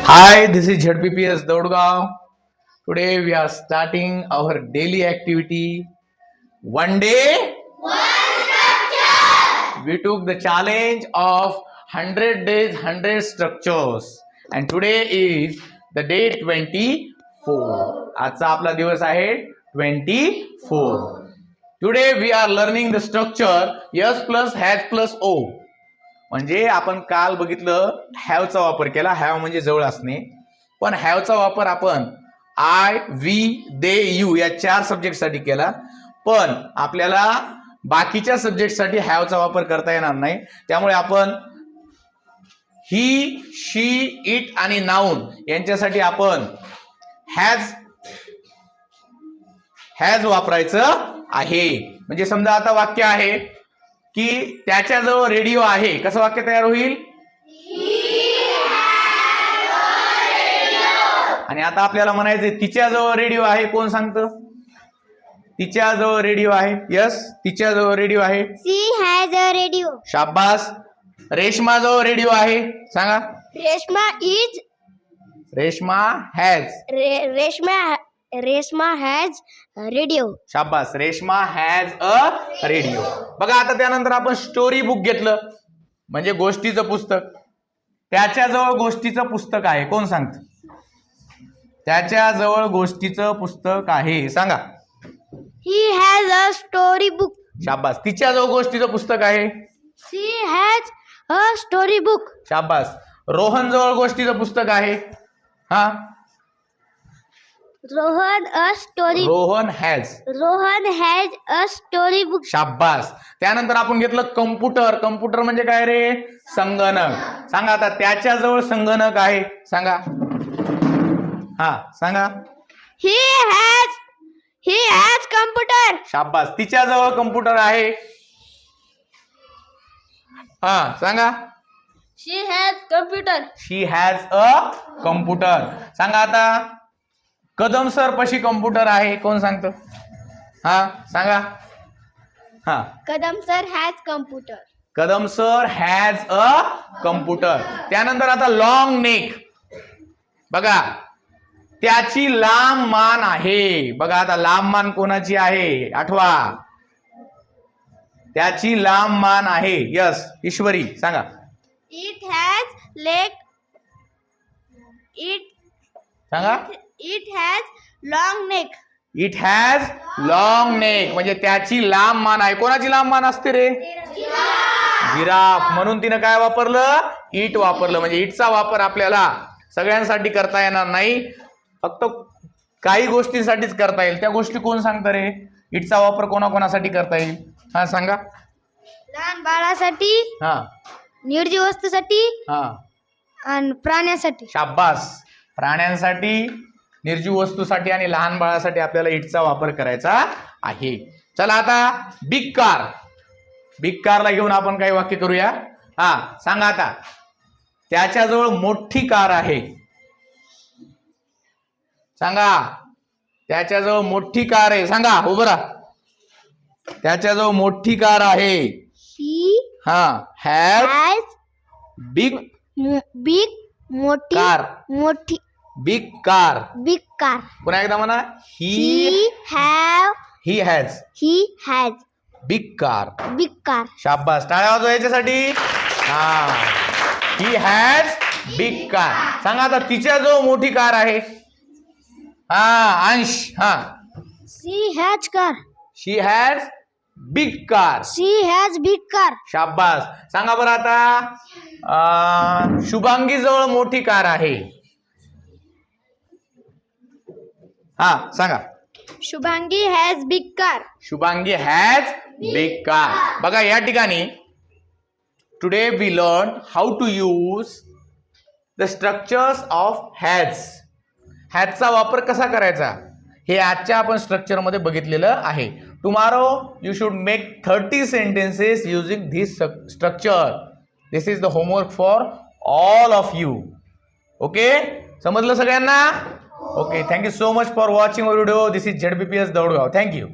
Hi, this is ZPPS Daudgaon. Today we are starting our daily activity. One day, we took the challenge of 100 days, 100 structures. And today is the day 24. आजचा आपला दिवस आहे 24. Today we are learning the structure S plus has plus O. म्हणजे आपण काल बघितलं हॅवचा वापर केला. हॅव म्हणजे जवळ असणे, पण हॅवचा वापर आपण आय, वी, दे, यू या 4 सब्जेक्टसाठी केला. पण आपल्याला बाकीच्या सब्जेक्टसाठी हॅवचा वापर करता येणार नाही. त्यामुळे आपण ही, शी, इट आणि नाउन यांच्यासाठी आपण हॅज वापरायचं आहे. म्हणजे समजा आता वाक्य आहे की त्याच्याजवळ रेडिओ आहे. कसं वाक्य तयार होईल? आणि आता आपल्याला म्हणायचं तिच्याजवळ रेडिओ आहे. कोण सांगतं? तिच्याजवळ रेडिओ आहे. यस, तिच्याजवळ रेडिओ आहे. She has a radio. शाबास. रेशमाजवळ रेडिओ आहे. सांगा. Reshma has. Reshma has radio. शाबास. Reshma has a radio. बघा आता त्यानंतर आपण स्टोरी बुक घेतलं, म्हणजे गोष्टीचं पुस्तक. त्याच्याजवळ गोष्टीचं पुस्तक आहे. कोण सांगतं? त्याच्याजवळ गोष्टीचं पुस्तक आहे. सांगा. He has a story book. शाबास. तिच्याजवळ गोष्टीचं पुस्तक आहे. She has a story book. शाबास. रोहन जवळ गोष्टीचं पुस्तक आहे. हा. Rohan has a story book. शाबास. त्यानंतर आपण घेतलं कम्प्युटर. कम्प्युटर म्हणजे काय रे? संगणक. सांगा आता त्याच्याजवळ संगणक आहे. सांगा. हा सांगा. He has computer. शाबास. तिच्याजवळ कम्प्युटर आहे. हा सांगा. She has computer. She has a computer. सांगा आता कदम सर पशी कम्प्युटर आहे. कोण सांगतं? हा सांगा. हा. Kadam sir has computer. Kadam sir has a computer. त्यानंतर आता लॉंग नेक. बघा त्याची लांब मान आहे. बघा आता लांब मान कोणाची आहे? आठवा. त्याची लांब मान आहे. यस, ईश्वरी सांगा. It has leg. सांगा. It has long neck. It has long neck म्हणजे त्याची लांब मान आहे. कोणाची लांब मान असते रे? जिराफ. म्हणून तिनं काय वापरलं? इट वापरलं. म्हणजे इटचा वापर आपल्याला सगळ्यांसाठी करता येणार नाही, फक्त काही गोष्टींसाठीच करता येईल. त्या गोष्टी कोण सांगतं रे? इटचा वापर कोणाकोणासाठी करता येईल? हा सांगा. लहान बाळासाठी, हा, निर्जीव वस्तूसाठी हा आणि प्राण्यासाठी. शाबास. प्राण्यांसाठी, निर्जीव वस्तूसाठी आणि लहान बाळासाठी आपल्याला इटचा वापर करायचा आहे. चला आता बिग कार. बिग कारला घेऊन आपण काही वाक्य करूया. हा सांगा आता. त्याच्याजवळ मोठी कार आहे. सांगा. त्याच्याजवळ मोठी कार आहे. सांगा. उभं राहा. त्याच्याजवळ मोठी कार आहे. ही हा हॅज बिग मोठी कार. मोठी बिग कार. Big car. पुन्हा एकदा म्हणा. He has big car. Big car. शाबास. टाळ्या वाजवा याच्यासाठी. हा. He has big car. सांगा आता तिच्याजवळ मोठी कार आहे. हा अंश. हा. She has car. She has big car. She has big car. शाबास. सांगा बरं आता शुभांगी जवळ मोठी कार आहे. हा सांगा. Shubhangi has big car. Shubhangi has big car. बघा या ठिकाणी today we learn how to use the structures of has. हॅजचा वापर कसा करायचा हे आजच्या आपण स्ट्रक्चर मध्ये बघितलेलं आहे. Tomorrow you should make 30 sentences using this structure. This is the homework for all of you. Okay, समजलं सगळ्यांना? Okay, thank you so much for watching our video. This is ZPPS Daudgaon. Thank you.